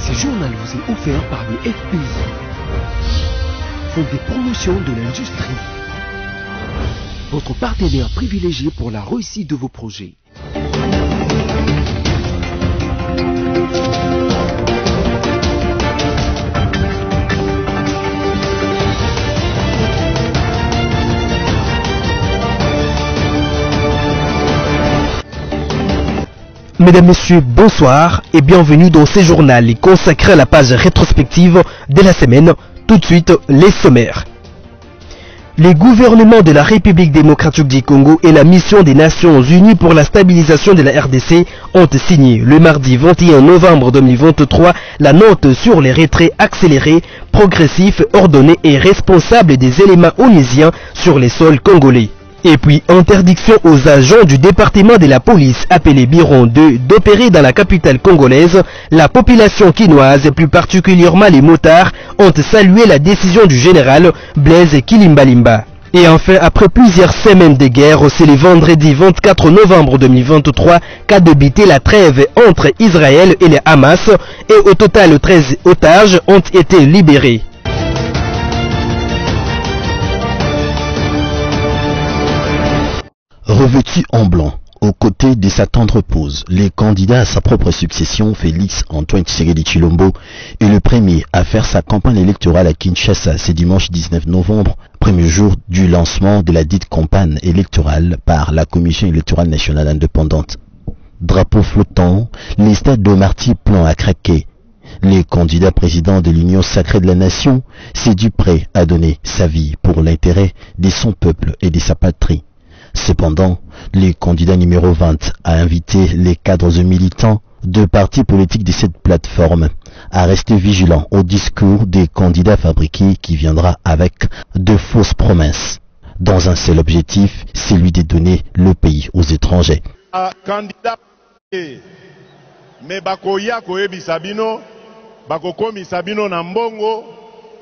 Ce journal vous est offert par le FPI, Fonds de promotion de l'industrie, votre partenaire privilégié pour la réussite de vos projets. Mesdames, Messieurs, bonsoir et bienvenue dans ce journal consacré à la page rétrospective de la semaine. Tout de suite, les sommaires. Les gouvernements de la République démocratique du Congo et la mission des Nations Unies pour la stabilisation de la RDC ont signé le mardi 21 novembre 2023 la note sur les retraits accélérés, progressifs, ordonnés et responsables des éléments onusiens sur les sols congolais. Et puis, interdiction aux agents du département de la police appelé Biron 2 d'opérer dans la capitale congolaise. La population quinoise, et plus particulièrement les motards, ont salué la décision du général Blaise Kilimbalimba. Et enfin, après plusieurs semaines de guerre, c'est le vendredi 24 novembre 2023 qu'a débuté la trêve entre Israël et les Hamas, et au total 13 otages ont été libérés. Revêtu en blanc, aux côtés de sa tendre pose, les candidats à sa propre succession, Félix Antoine Tshisekedi Tshilombo, est le premier à faire sa campagne électorale à Kinshasa ce dimanche 19 novembre, premier jour du lancement de la dite campagne électorale par la Commission électorale nationale indépendante. Drapeau flottant, les stades de multiples à craquer. Le candidat président de l'Union sacrée de la nation s'est dit prêt à donner sa vie pour l'intérêt de son peuple et de sa patrie. Cependant, le candidat numéro 20 a invité les cadres et militants de partis politiques de cette plateforme à rester vigilants au discours des candidats fabriqués qui viendra avec de fausses promesses, dans un seul objectif, celui de donner le pays aux étrangers. Candidat, mais bakoya koyebi sabino, bakokomi sabino na mbongo,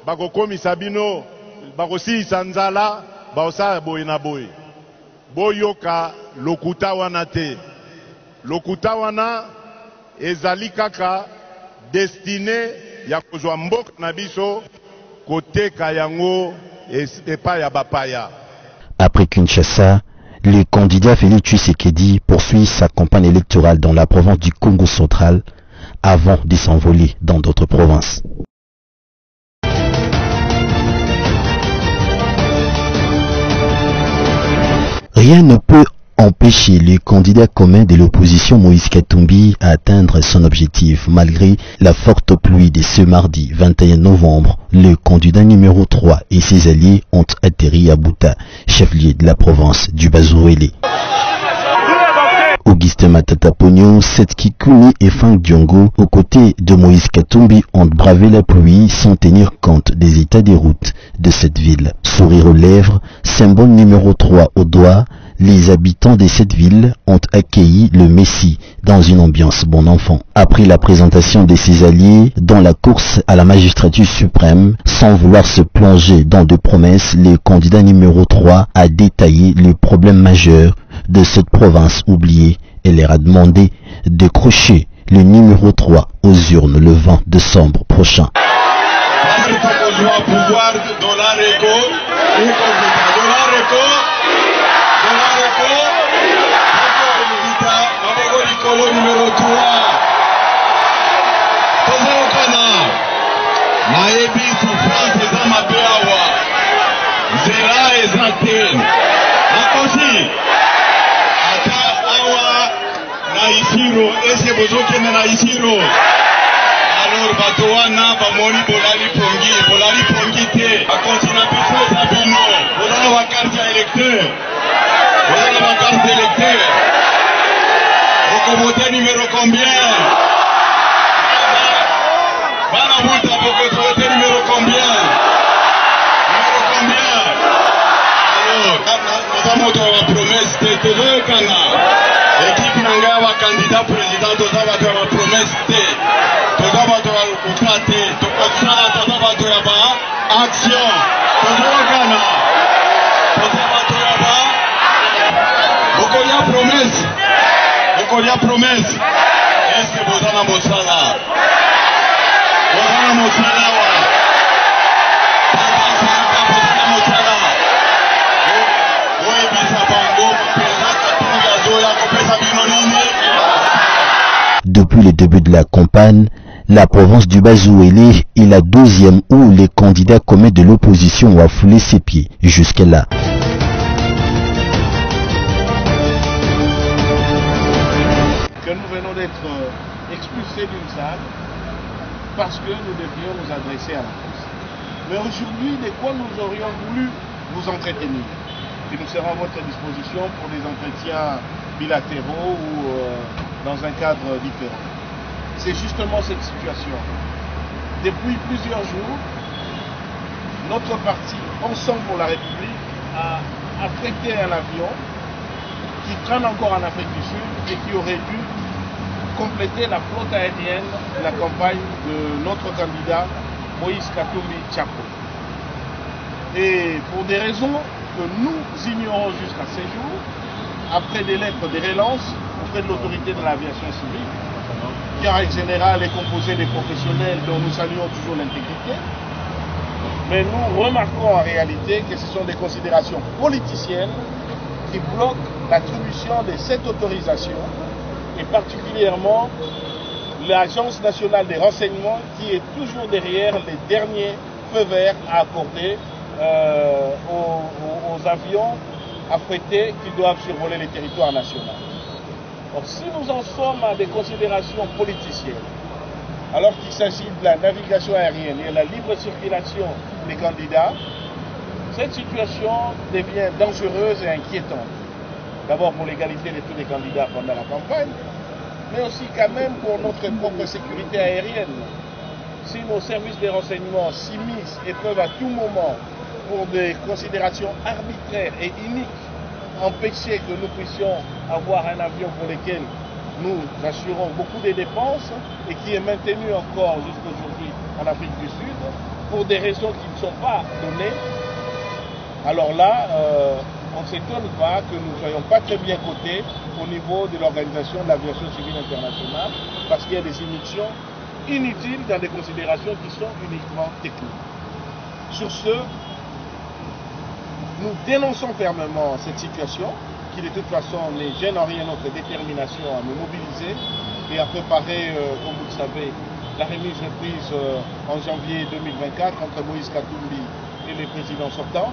bakokomi sabino, bakosi sanzala, baosa boy na boy. Boyoka lokuta wana te. Lokuta wana ezali kaka destiné ya kozwa mboka na biso koteka yango epa ya bapaya. Après Kinshasa, le candidat Félix Tshisekedi poursuit sa campagne électorale dans la province du Congo central avant de s'envoler dans d'autres provinces. Rien ne peut empêcher le candidat commun de l'opposition Moïse Katumbi à atteindre son objectif. Malgré la forte pluie de ce mardi 21 novembre, le candidat numéro 3 et ses alliés ont atterri à Bouta, chef-lieu de la province du Bazouélé. Augustin Matata Pogno, Seth Kikuni et Frank Diongo, aux côtés de Moïse Katumbi, ont bravé la pluie sans tenir compte des états des routes de cette ville. Sourire aux lèvres, symbole numéro 3 au doigt, les habitants de cette ville ont accueilli le Messie dans une ambiance bon enfant. Après la présentation de ses alliés dans la course à la magistrature suprême, sans vouloir se plonger dans de promesses, le candidat numéro 3 a détaillé les problèmes majeurs de cette province oubliée et leur a demandé de crocher le numéro 3 aux urnes le 20 décembre prochain. Numéro 3 Maebi souffrance eza mabe awa nzela eza te nakosi ata awa na isiro ese bozokende na isiro alors bato wana bamoni bolali pongi te bakonzi na biso eza bino bozala bakarte ya électeur vous votez numéro combien? Banabuta, vous votez numéro combien? Numéro combien? Alors, nous avons la promesse de Tolekana. Équipe Nanga va candidat président, nous avons la promesse de Tolekana. Action. Tolekana. Vous avez promesse. Kolia promesse. Est-ce que vous en avez ça là? Depuis le début de la campagne, la province du Bas-Ouélé est la 12e où les candidats communs de l'opposition ont foulé ses pieds jusque-là. Que nous venons d'être expulsés d'une salle parce que nous devions nous adresser à la presse. Mais aujourd'hui, de quoi nous aurions voulu vous entretenir? Et nous serons à votre disposition pour des entretiens bilatéraux ou dans un cadre différent. C'est justement cette situation. Depuis plusieurs jours, notre parti, Ensemble pour la République, a affrété un avion qui traîne encore en Afrique du Sud et qui aurait dû compléter la flotte aérienne de la campagne de notre candidat Moïse Katumbi Tchako. Et pour des raisons que nous ignorons jusqu'à ces jours, après des lettres de relance auprès de l'autorité de l'aviation civile, qui en règle générale est composée des professionnels dont nous saluons toujours l'intégrité, mais nous remarquons en réalité que ce sont des considérations politiciennes qui bloquent l'attribution de cette autorisation, et particulièrement l'Agence nationale des renseignements qui est toujours derrière les derniers feux verts à accorder aux avions affrétés qui doivent survoler les territoires nationaux. Or, si nous en sommes à des considérations politiciennes, alors qu'il s'agit de la navigation aérienne et de la libre circulation des candidats, cette situation devient dangereuse et inquiétante. D'abord pour l'égalité de tous les candidats pendant la campagne, mais aussi quand même pour notre propre sécurité aérienne. Si nos services de renseignement s'immiscent et peuvent à tout moment, pour des considérations arbitraires et iniques, empêcher que nous puissions avoir un avion pour lequel nous assurons beaucoup de dépenses et qui est maintenu encore jusqu'aujourd'hui en Afrique du Sud, pour des raisons qui ne sont pas données, alors là, on ne s'étonne pas que nous ne soyons pas très bien cotés au niveau de l'Organisation de l'Aviation Civile Internationale, parce qu'il y a des émissions inutiles dans des considérations qui sont uniquement techniques. Sur ce, nous dénonçons fermement cette situation, qui de toute façon ne gêne en rien notre détermination à nous mobiliser et à préparer, comme vous le savez, la remise reprise en janvier 2024 entre Moïse Katumbi et les présidents sortants.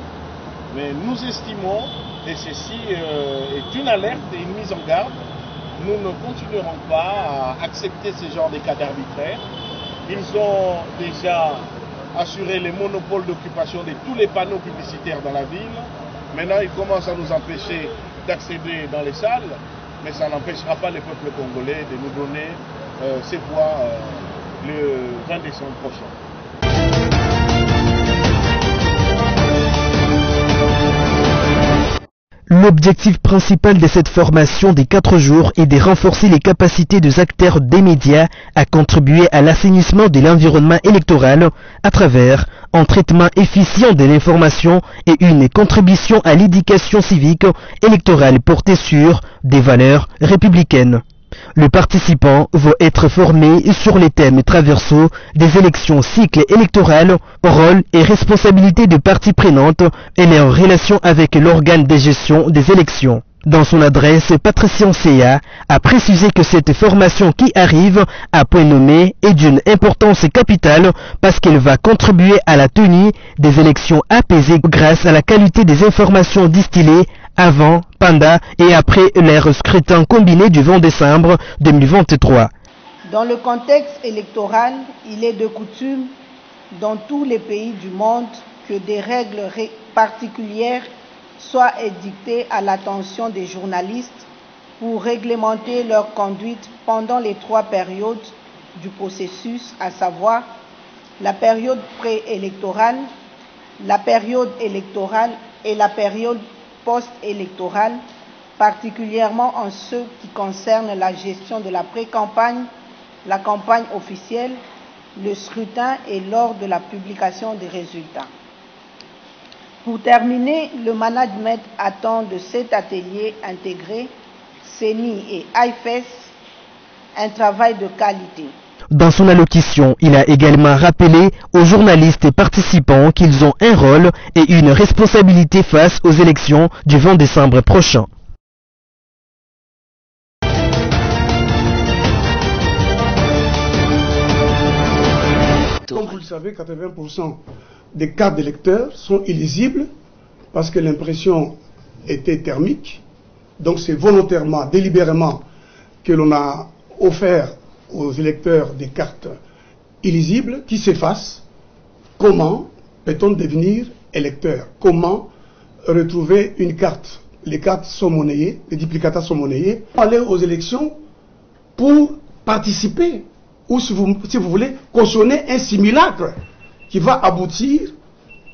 Mais nous estimons, et ceci est une alerte et une mise en garde, nous ne continuerons pas à accepter ce genre de cas d'arbitraire. Ils ont déjà assuré les monopoles d'occupation de tous les panneaux publicitaires dans la ville. Maintenant, ils commencent à nous empêcher d'accéder dans les salles, mais ça n'empêchera pas le peuple congolais de nous donner ses voix le 20 décembre prochain. L'objectif principal de cette formation des 4 jours est de renforcer les capacités des acteurs des médias à contribuer à l'assainissement de l'environnement électoral à travers un traitement efficient de l'information et une contribution à l'éducation civique électorale portée sur des valeurs républicaines. Le participant va être formé sur les thèmes traversaux des élections cycles électorales, rôle et responsabilité des parties prenantes et leur relation avec l'organe de gestion des élections. Dans son adresse, Patricia Nsea a précisé que cette formation qui arrive à point nommé est d'une importance capitale parce qu'elle va contribuer à la tenue des élections apaisées grâce à la qualité des informations distillées avant, pendant et après leur scrutin combiné du 20 décembre 2023. Dans le contexte électoral, il est de coutume dans tous les pays du monde que des règles particulières soient édictées à l'attention des journalistes pour réglementer leur conduite pendant les 3 périodes du processus, à savoir la période préélectorale, la période électorale et la période post-électorale, particulièrement en ce qui concerne la gestion de la pré-campagne, la campagne officielle, le scrutin et lors de la publication des résultats. Pour terminer, le management attend de cet atelier intégré, CENI et IFES, un travail de qualité. Dans son allocution, il a également rappelé aux journalistes et participants qu'ils ont un rôle et une responsabilité face aux élections du 20 décembre prochain. Comme vous le savez, 80% des cartes d'électeurs sont illisibles parce que l'impression était thermique. Donc c'est volontairement, délibérément que l'on a offert aux électeurs des cartes illisibles qui s'effacent. Comment peut-on devenir électeur? Comment retrouver une carte? Les cartes sont monnayées, les duplicata sont monnayés. Aller aux élections pour participer ou si vous voulez cautionner un simulacre qui va aboutir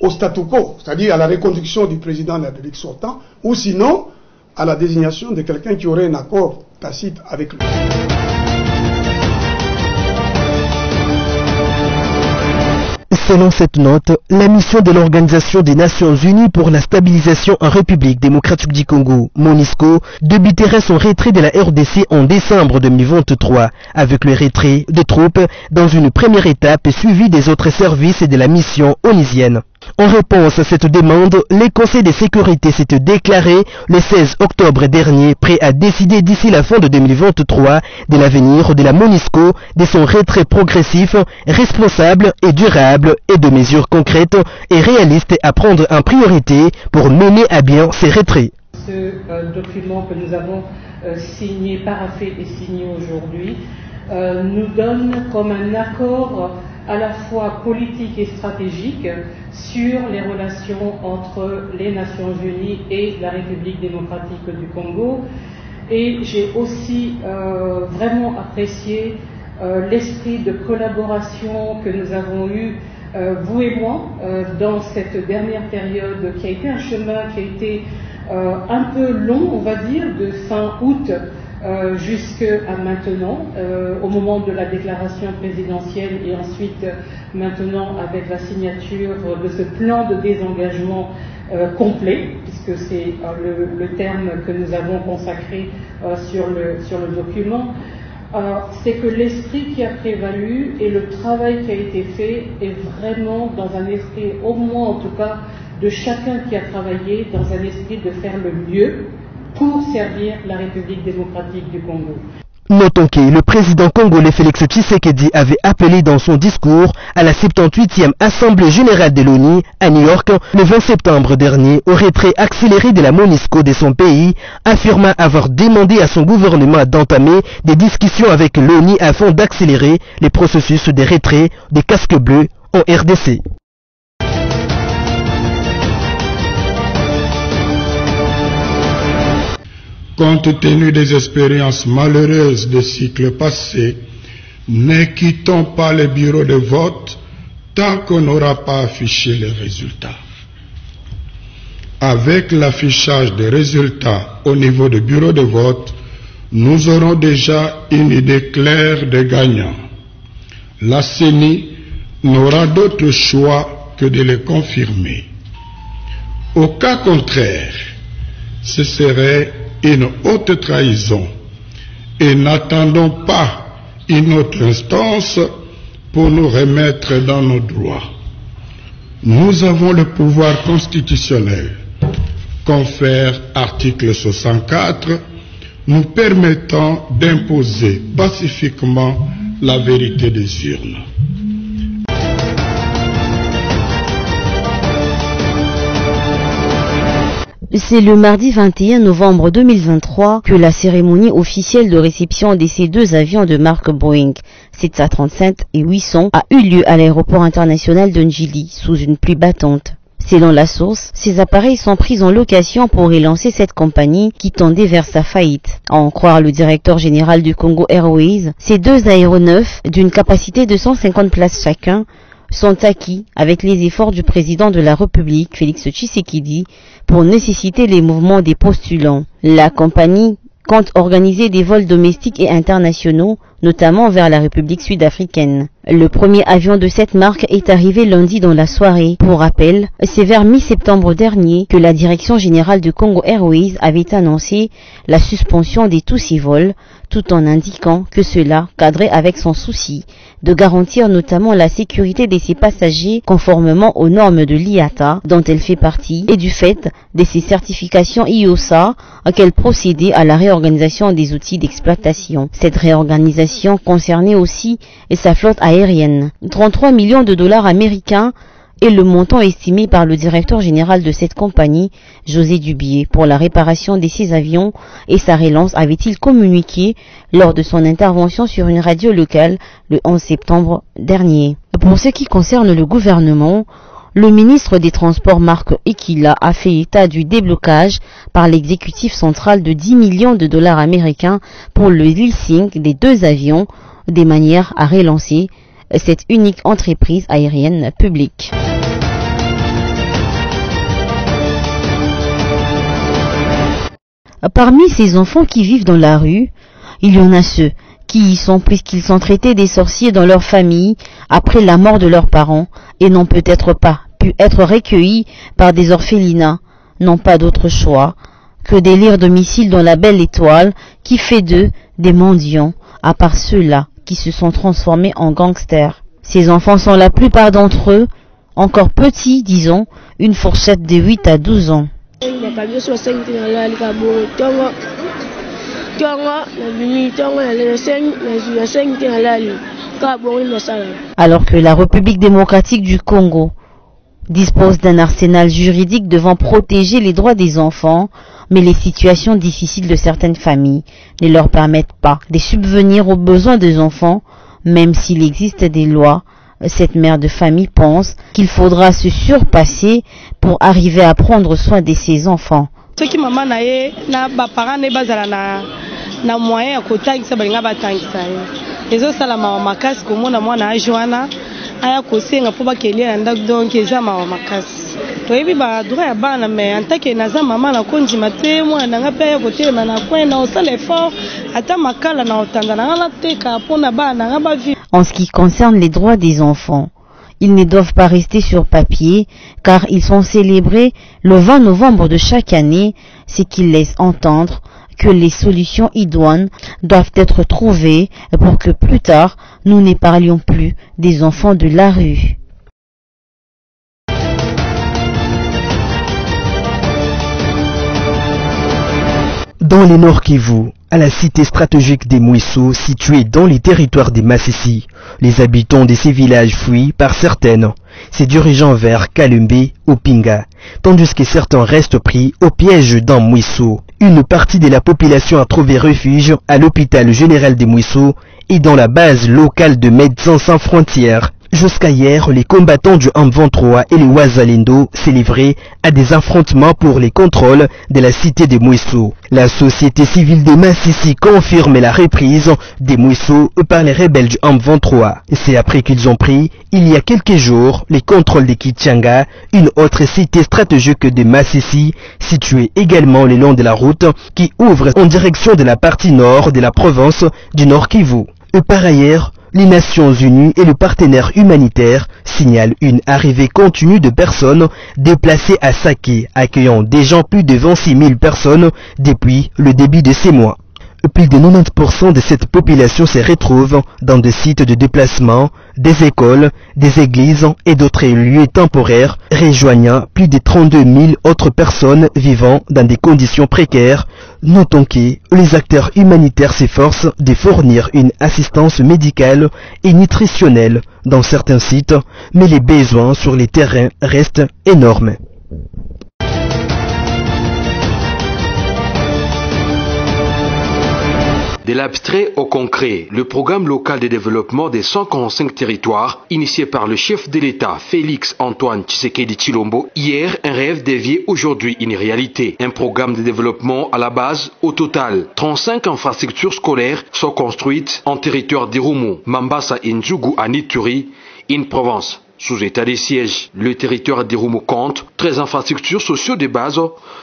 au statu quo, c'est-à-dire à la reconduction du président de la République sortant, ou sinon à la désignation de quelqu'un qui aurait un accord tacite avec lui. Selon cette note, la mission de l'Organisation des Nations Unies pour la stabilisation en République démocratique du Congo, MONUSCO, débutera son retrait de la RDC en décembre 2023, avec le retrait des troupes dans une première étape suivie des autres services de la mission onusienne. En réponse à cette demande, le Conseil de sécurité s'est déclaré le 16 octobre dernier prêt à décider d'ici la fin de 2023 de l'avenir de la MONUSCO, de son retrait progressif, responsable et durable et de mesures concrètes et réalistes à prendre en priorité pour mener à bien ces retraits. Ce document que nous avons signé, paraphé et signé aujourd'hui nous donne comme un accord à la fois politique et stratégique sur les relations entre les Nations Unies et la République démocratique du Congo. Et j'ai aussi vraiment apprécié l'esprit de collaboration que nous avons eu, vous et moi, dans cette dernière période qui a été un chemin qui a été un peu long, on va dire, de fin août jusqu'à maintenant, au moment de la déclaration présidentielle et ensuite maintenant avec la signature de ce plan de désengagement complet, puisque c'est le terme que nous avons consacré sur le document. C'est que l'esprit qui a prévalu et le travail qui a été fait est vraiment dans un esprit, au moins en tout cas, de chacun qui a travaillé, dans un esprit de faire le mieux pour servir la République démocratique du Congo. Notons que le président congolais Félix Tshisekedi avait appelé dans son discours à la 78e Assemblée générale de l'ONU à New York le 20 septembre dernier au retrait accéléré de la MONUSCO de son pays, affirmant avoir demandé à son gouvernement d'entamer des discussions avec l'ONU afin d'accélérer les processus de retrait des casques bleus en RDC. Compte tenu des expériences malheureuses des cycles passés, ne quittons pas les bureaux de vote tant qu'on n'aura pas affiché les résultats. Avec l'affichage des résultats au niveau des bureaux de vote, nous aurons déjà une idée claire des gagnants. La CENI n'aura d'autre choix que de les confirmer. Au cas contraire, ce serait une haute trahison et n'attendons pas une autre instance pour nous remettre dans nos droits. Nous avons le pouvoir constitutionnel, confère article 64, nous permettant d'imposer pacifiquement la vérité des urnes. C'est le mardi 21 novembre 2023 que la cérémonie officielle de réception de ces deux avions de marque Boeing 737 et 800 a eu lieu à l'aéroport international de Njili sous une pluie battante. Selon la source, ces appareils sont pris en location pour relancer cette compagnie qui tendait vers sa faillite. À en croire le directeur général du Congo Airways, ces deux aéronefs d'une capacité de 150 places chacun sont acquis avec les efforts du président de la République, Félix Tshisekedi, pour nécessiter les mouvements des postulants. La compagnie compte organiser des vols domestiques et internationaux, notamment vers la République sud-africaine. Le premier avion de cette marque est arrivé lundi dans la soirée. Pour rappel, c'est vers mi-septembre dernier que la Direction générale de Congo Airways avait annoncé la suspension de tous ses vols, tout en indiquant que cela cadrait avec son souci de garantir notamment la sécurité de ses passagers conformément aux normes de l'IATA dont elle fait partie et du fait de ses certifications IOSA qu'elle procédait à la réorganisation des outils d'exploitation. Cette réorganisation concernait aussi sa flotte aérienne. 33 millions de dollars américains et le montant estimé par le directeur général de cette compagnie, José Dubié, pour la réparation de ces avions et sa relance, avait-il communiqué lors de son intervention sur une radio locale le 11 septembre dernier. Pour ce qui concerne le gouvernement, le ministre des Transports Marc Ekila a fait état du déblocage par l'exécutif central de 10 millions de dollars américains pour le leasing des 2 avions, de manière à relancer cette unique entreprise aérienne publique. Parmi ces enfants qui vivent dans la rue, il y en a ceux qui y sont puisqu'ils sont traités des sorciers dans leur famille après la mort de leurs parents et n'ont peut-être pas pu être recueillis par des orphelinats, n'ont pas d'autre choix que d'élire domicile dans la belle étoile qui fait d'eux des mendiants, à part ceux-là qui se sont transformés en gangsters. Ces enfants sont la plupart d'entre eux encore petits, disons, une fourchette de 8 à 12 ans. Alors que la République démocratique du Congo dispose d'un arsenal juridique devant protéger les droits des enfants, mais les situations difficiles de certaines familles ne leur permettent pas de subvenir aux besoins des enfants, même s'il existe des lois. Cette mère de famille pense qu'il faudra se surpasser pour arriver à prendre soin de ses enfants. En ce qui concerne les droits des enfants, ils ne doivent pas rester sur papier car ils sont célébrés le 20 novembre de chaque année, ce qui laisse entendre que les solutions idoines doivent être trouvées pour que plus tard nous ne parlions plus des enfants de la rue. Dans les Nord Kivu, à la cité stratégique des Mouissou, située dans les territoires des Massissi, les habitants de ces villages fuient par certaines, se dirigeant vers Kalumbi ou Pinga, tandis que certains restent pris au piège dans Mouissou. Une partie de la population a trouvé refuge à l'hôpital général des Mouissou et dans la base locale de Médecins sans frontières. Jusqu'à hier, les combattants du M23 et les Wazalendo s'est livrés à des affrontements pour les contrôles de la cité de Mouissou. La société civile des Massissi confirme la reprise des Mouissou par les rebelles du M23. C'est après qu'ils ont pris, il y a quelques jours, les contrôles de Kichanga, une autre cité stratégique de Massissi, située également le long de la route qui ouvre en direction de la partie nord de la province du Nord Kivu. Par ailleurs, les Nations Unies et le partenaire humanitaire signalent une arrivée continue de personnes déplacées à Saké, accueillant déjà plus de 26 000 personnes depuis le début de ces mois. Plus de 90% de cette population se retrouve dans des sites de déplacement, des écoles, des églises et d'autres lieux temporaires, rejoignant plus de 32 000 autres personnes vivant dans des conditions précaires. Notons que les acteurs humanitaires s'efforcent de fournir une assistance médicale et nutritionnelle dans certains sites, mais les besoins sur les terrains restent énormes. De l'abstrait au concret, le programme local de développement des 145 territoires, initié par le chef de l'État Félix Antoine Tshisekedi Tshilombo, hier un rêve dévié, aujourd'hui une réalité. Un programme de développement à la base, au total, 35 infrastructures scolaires sont construites en territoire d'Irumu, Mambasa et Ndjougou à Ituri, une province sous état de siège. Le territoire d'Irumu compte 13 infrastructures sociaux de base.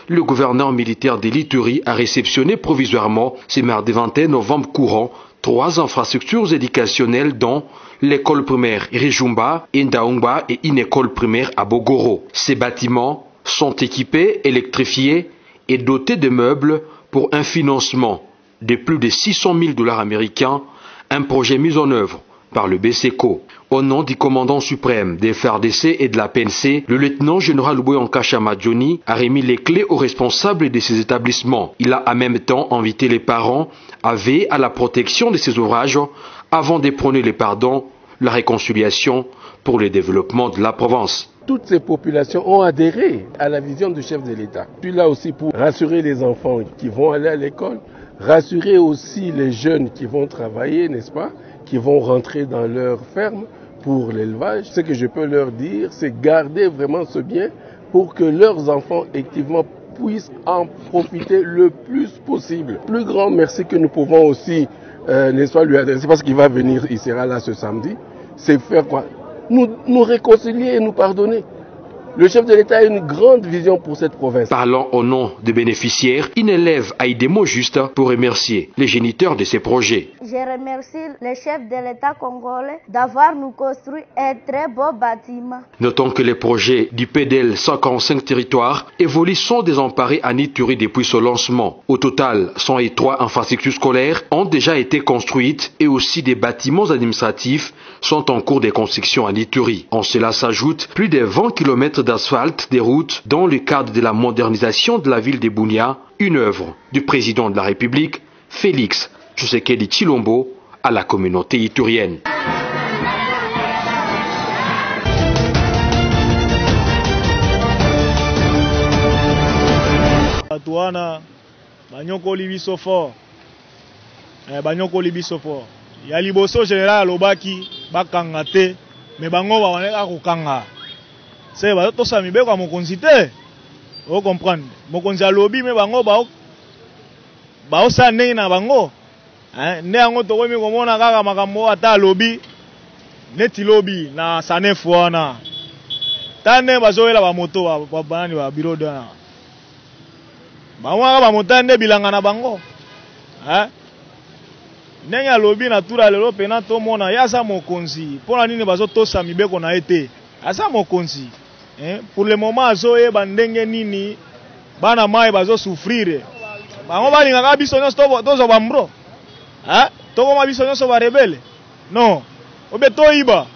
Le gouverneur militaire de l'Ituri a réceptionné provisoirement ce mardi 21 novembre courant 3 infrastructures éducationnelles dont l'école primaire Rijumba, Ndaungba et une école primaire à Bogoro. Ces bâtiments sont équipés, électrifiés et dotés de meubles pour un financement de plus de 600 000 $ américains, un projet mis en œuvre par le BSECO. Au nom du commandant suprême des FARDC et de la PNC, le lieutenant-général Boyanka Chamadjoni a remis les clés aux responsables de ces établissements. Il a en même temps invité les parents à veiller à la protection de ces ouvrages avant de prôner le pardon, la réconciliation pour le développement de la province. Toutes ces populations ont adhéré à la vision du chef de l'État. Je suis là aussi pour rassurer les enfants qui vont aller à l'école, rassurer aussi les jeunes qui vont travailler, n'est-ce pas, qui vont rentrer dans leur ferme pour l'élevage. Ce que je peux leur dire, c'est garder vraiment ce bien pour que leurs enfants, effectivement, puissent en profiter le plus possible. Le plus grand merci que nous pouvons aussi, n'est-ce pas, lui adresser, parce qu'il va venir, il sera là ce samedi, c'est faire quoi? Nous réconcilier et nous pardonner. Le chef de l'État a une grande vision pour cette province. Parlant au nom des bénéficiaires, une élève a eu des mots justes pour remercier les géniteurs de ces projets. Je remercie le chef de l'État congolais d'avoir nous construit un très beau bâtiment. Notons que les projets du PDL 145 territoires évoluent sans désemparés à Ituri depuis son lancement. Au total, 103 infrastructures scolaires ont déjà été construites et aussi des bâtiments administratifs sont en cours de construction à Ituri. En cela s'ajoute plus de 20 km d'asphalte des routes dans le cadre de la modernisation de la ville de Bunia, une œuvre du président de la République, Félix Tshisekedi Tshilombo, à la communauté iturienne. Ya liboso général alobaki bakanga te me bango baoneka kokanga se ba to sami be kwa mokonzi te o comprendre mokonzi alobi me bango ba osa ndenge na bango nde yango tokomi komona kaka makambo ata alobi neti lobi na sanefu wana tane bazoyela ba moto ba banani ba biro dana bango ba moto nde bilanga na bango ndenge alobi na tura lelo pena tomona yaza mokonzi mpona nini bazotosa mibeko na ye te aza mokonzi pour le moment azoyeba ndenge nini bana mai bazosufrire bango balingaka biso nyonso tozwa bambro tokoma biso nyonso barebele non obe toyiba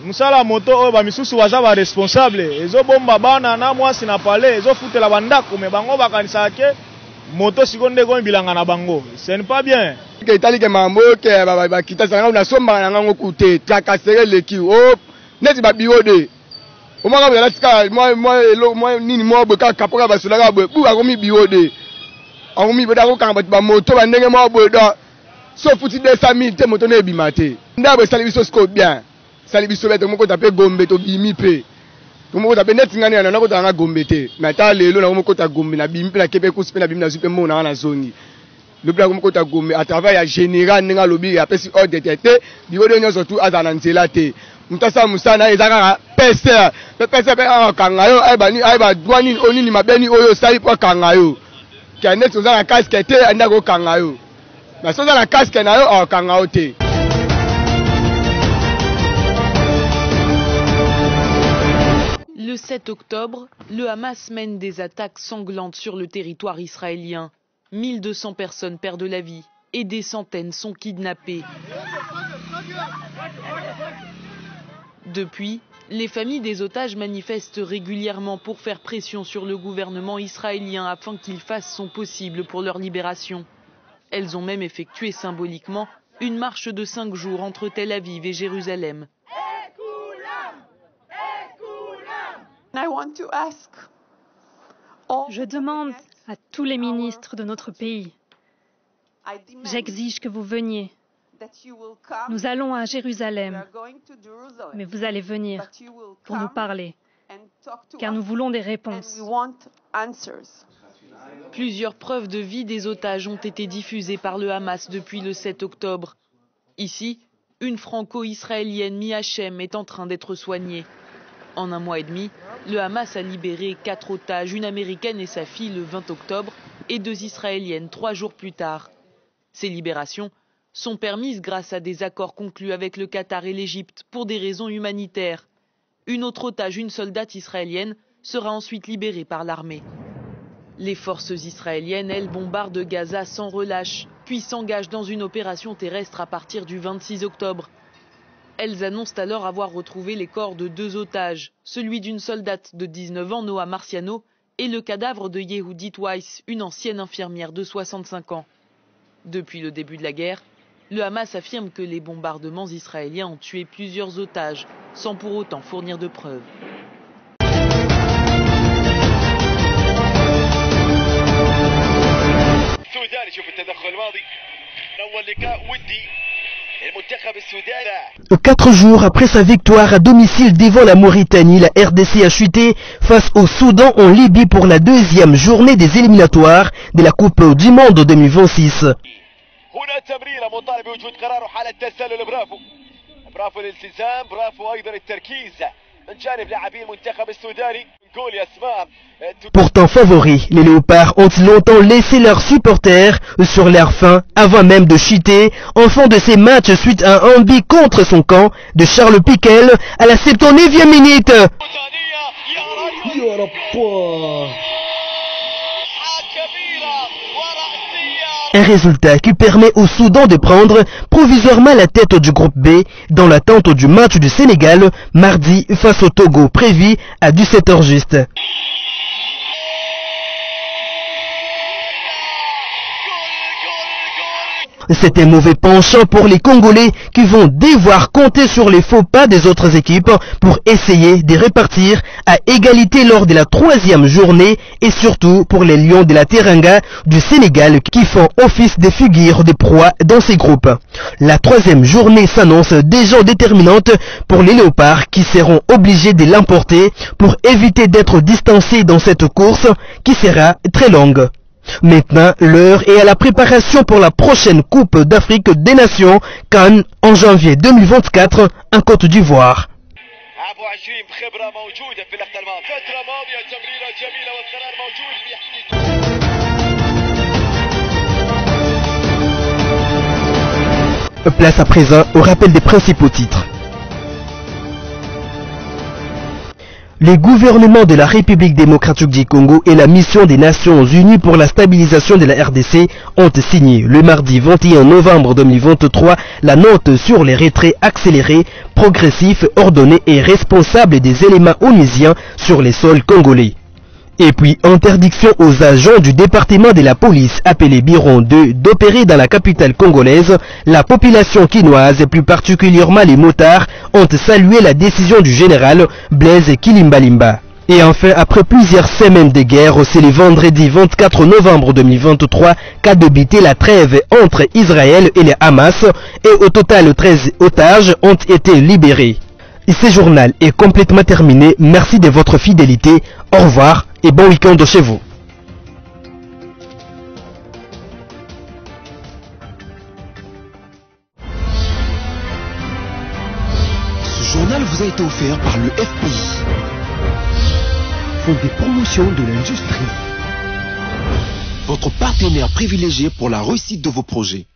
mosala moto oyo bamisusu baza baresponsable ezobomba bana na mwasi na pale ezofutela bandako me bango bakanisaka ke moto sikonde ko bilanga na bango ce n'est pas bien ke itali ke mambo ke bakita sanga na somba na ngango kute takasere leki o neti ba biode o maka bela tika moi nini mo boka kapoka basola bo bu akomi biode akomi boda ko kanga ba moto ba ndenge mo boda so futi 200 000 te moto na ebimate ndabo sali biso sko bien sali biso beto moko tape gombe to bimi pe Tumo tape neti ngani na ko tanga gombe te na ta lelo na ko ta gombe na bimi pe na kepe ku na bimi na supe mo na zongi le bla ko ta gombe à travers ya général ninga lobi ya pesi ordre tete biwodo nyonso tu azana nzela te mutasa musana ezaka pese be kanga yo ai ba douane onini mabeni oyo sali po kanga yo kanet ozana casque te anda ko kanga yo na soza na casque na yo kanga yo te. Le 7 octobre, le Hamas mène des attaques sanglantes sur le territoire israélien. 1200 personnes perdent la vie et des centaines sont kidnappées. Depuis, les familles des otages manifestent régulièrement pour faire pression sur le gouvernement israélien afin qu'il fasse son possible pour leur libération. Elles ont même effectué symboliquement une marche de 5 jours entre Tel Aviv et Jérusalem. Je demande à tous les ministres de notre pays, j'exige que vous veniez. Nous allons à Jérusalem, mais vous allez venir pour nous parler, car nous voulons des réponses. Plusieurs preuves de vie des otages ont été diffusées par le Hamas depuis le 7 octobre. Ici, une franco-israélienne Mi-Hachem est en train d'être soignée. En 1 mois et demi, le Hamas a libéré 4 otages, une américaine et sa fille le 20 octobre et 2 israéliennes 3 jours plus tard. Ces libérations sont permises grâce à des accords conclus avec le Qatar et l'Égypte pour des raisons humanitaires. Une autre otage, une soldate israélienne, sera ensuite libérée par l'armée. Les forces israéliennes, elles, bombardent Gaza sans relâche, puis s'engagent dans une opération terrestre à partir du 26 octobre. Elles annoncent alors avoir retrouvé les corps de 2 otages, celui d'une soldate de 19 ans, Noah Marciano, et le cadavre de Yehudit Weiss, une ancienne infirmière de 65 ans. Depuis le début de la guerre, le Hamas affirme que les bombardements israéliens ont tué plusieurs otages, sans pour autant fournir de preuves. Quatre jours après sa victoire à domicile devant la Mauritanie, la RDC a chuté face au Soudan en Libye pour la 2e journée des éliminatoires de la Coupe du Monde 2026. Pourtant favoris, les Léopards ont longtemps laissé leurs supporters sur leur faim avant même de chuter en fin de ces matchs suite à un but contre son camp de Charles Piquel à la 79e minute. Un résultat qui permet au Soudan de prendre provisoirement la tête du groupe B dans l'attente du match du Sénégal mardi face au Togo prévu à 17h juste. C'est un mauvais penchant pour les Congolais qui vont devoir compter sur les faux pas des autres équipes pour essayer de répartir à égalité lors de la 3e journée et surtout pour les Lions de la Teranga du Sénégal qui font office de figures de proie dans ces groupes. La 3e journée s'annonce déjà déterminante pour les Léopards qui seront obligés de l'emporter pour éviter d'être distancés dans cette course qui sera très longue. Maintenant, l'heure est à la préparation pour la prochaine Coupe d'Afrique des Nations, Cannes, en janvier 2024, en Côte d'Ivoire. Place à présent au rappel des principaux titres. Les gouvernements de la République démocratique du Congo et la mission des Nations Unies pour la stabilisation de la RDC ont signé le mardi 21 novembre 2023 la note sur les retraits accélérés, progressifs, ordonnés et responsables des éléments onusiens sur les sols congolais. Et puis, interdiction aux agents du département de la police appelé Biron 2 d'opérer dans la capitale congolaise. La population quinoise et plus particulièrement les motards ont salué la décision du général Blaise Kilimbalimba. Et enfin, après plusieurs semaines de guerre, c'est le vendredi 24 novembre 2023 qu'a débuté la trêve entre Israël et le Hamas et au total 13 otages ont été libérés. Ce journal est complètement terminé. Merci de votre fidélité. Au revoir et bon week-end chez vous. Ce journal vous a été offert par le FPI, Fonds de promotion de l'industrie, votre partenaire privilégié pour la réussite de vos projets.